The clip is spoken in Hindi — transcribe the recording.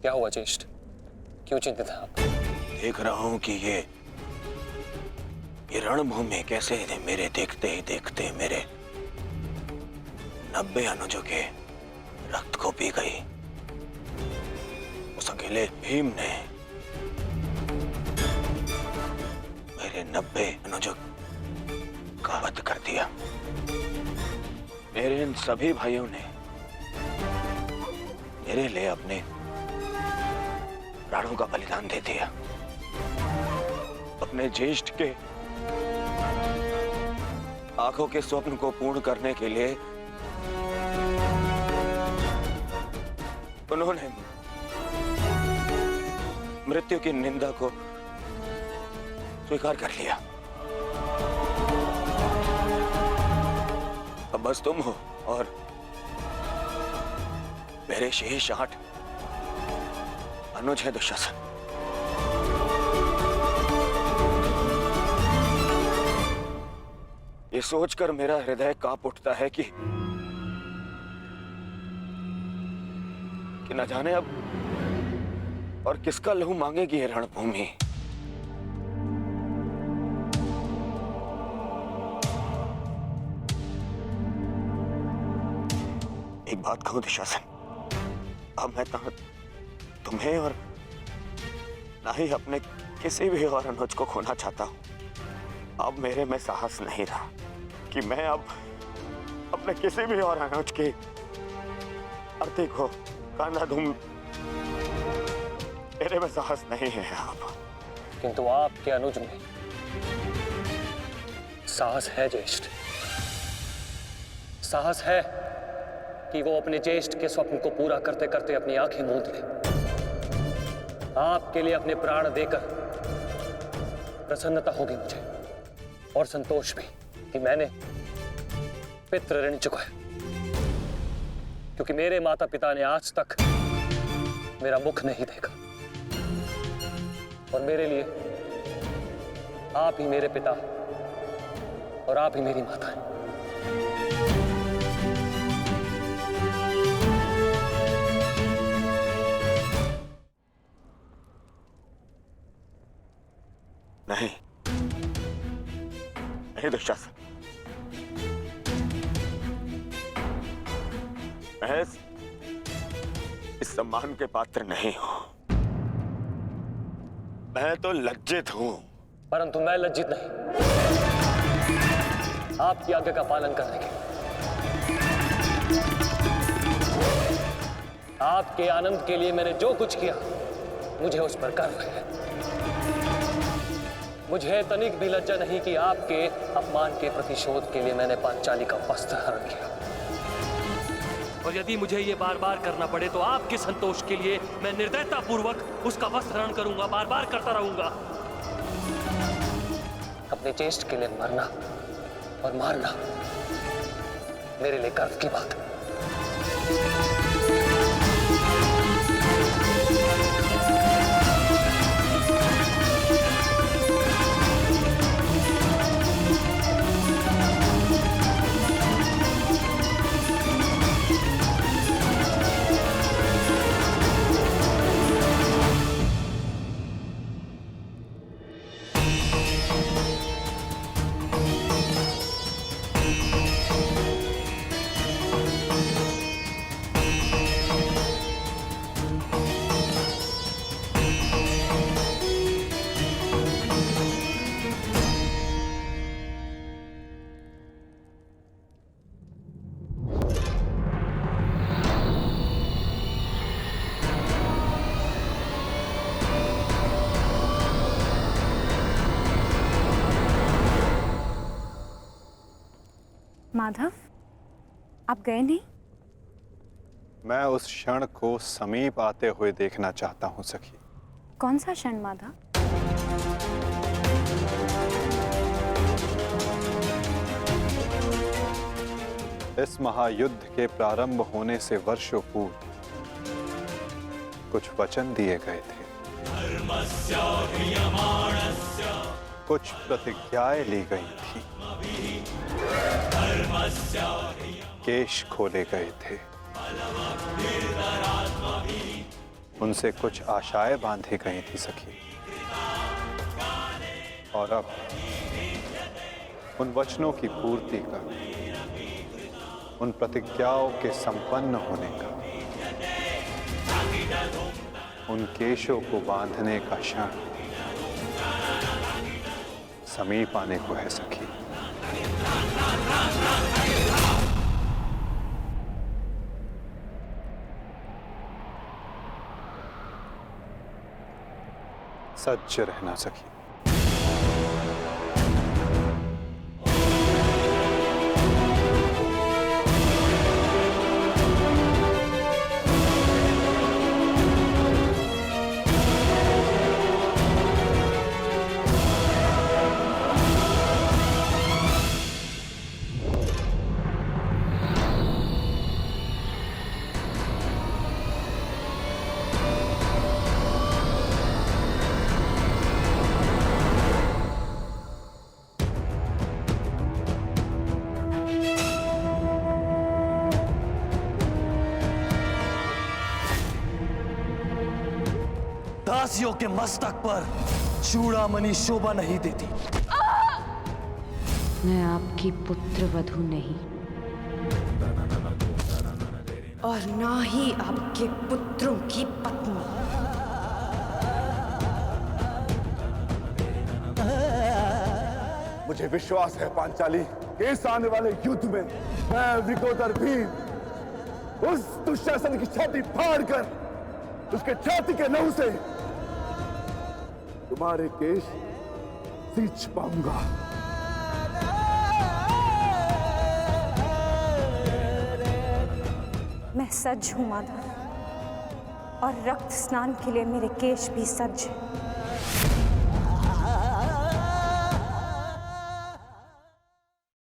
क्या हुआ ज्येष्ठ? क्यों चिंतित हैं आप? देख रहा हूं कि ये रणभूमि कैसे मेरे देखते ही देखते मेरे 90 अनुजों के रक्त को पी गई। उस अकेले भीम ने मेरे 90 अनुजों का वध कर दिया। मेरे इन सभी भाइयों ने मेरे लिए अपने प्राणों का बलिदान दे दिया। अपने ज्येष्ठ के आंखों के स्वप्न को पूर्ण करने के लिए उन्होंने मृत्यु की निंदा को स्वीकार कर लिया। अब बस तुम हो और मेरे शेष 8 अनुज है दुशासन। ये सोचकर मेरा हृदय कांप उठता है कि न जाने अब और किसका लहू मांगेगी ये रणभूमि। एक बात कहूं दुशासन, अब मैं तुम्हें और ना ही अपने किसी भी और अनुज को खोना चाहता हूं। अब मेरे में साहस नहीं रहा कि मैं अब अपने किसी भी और अनुज की अर्थी को कांधा दूं। मेरे में साहस नहीं है अब। किंतु आपके अनुज में साहस है ज्येष्ठ। साहस है कि वो अपने ज्येष्ठ के स्वप्न को पूरा करते करते अपनी आंखें मूंद ले। आपके लिए अपने प्राण देकर प्रसन्नता होगी मुझे और संतोष भी कि मैंने पितृ ऋण चुकाया, क्योंकि मेरे माता पिता ने आज तक मेरा मुख नहीं देखा और मेरे लिए आप ही मेरे पिता और आप ही मेरी माता हैं। नहीं नहीं दुशासन, मैं इस सम्मान के पात्र नहीं हूं। मैं तो लज्जित हूं। परंतु मैं लज्जित नहीं, आपकी आज्ञा का पालन करने के। आपके आनंद के लिए मैंने जो कुछ किया मुझे उस पर गर्व है। मुझे तनिक भी लज्जा नहीं कि आपके अपमान के प्रतिशोध के लिए मैंने पांचाली का वस्त्र हरण किया। और यदि मुझे ये बार बार करना पड़े तो आपके संतोष के लिए मैं निर्दयता पूर्वक उसका वस्त्र हरण करूंगा, बार बार करता रहूंगा। अपने ज्येष्ठ के लिए मरना और मारना मेरे लिए गर्व की बात है। माधव, आप गए नहीं? मैं उस क्षण को समीप आते हुए देखना चाहता हूं सखी। कौन सा क्षण माधव? इस महायुद्ध के प्रारंभ होने से वर्षों पूर्व कुछ वचन दिए गए थे, कुछ प्रतिज्ञाएं ली गई थी, केश खोले गए थे, उनसे कुछ आशाएं बांधी गई थी सखी, और अब उन वचनों की पूर्ति का, उन प्रतिज्ञाओं के संपन्न होने का, उन केशों को बांधने का क्षण समीप आने को है सखी। सज्ज रहना सखी। दासियों के मस्तक पर चूड़ामणि शोभा नहीं देती। मैं आपकी पुत्र वधू नहीं, और ना ही आपके पुत्रों की पत्नी। मुझे विश्वास है पांचाली, इस आने वाले युद्ध में मैं विकोदर भीम उस दुशासन की छाती फाड़कर उसके छाती के नहु से तुम्हारे केश सींच पाऊंगा। मैं सज्ज हूं माधव, और रक्त स्नान के लिए मेरे केश भी सज्ज हैं।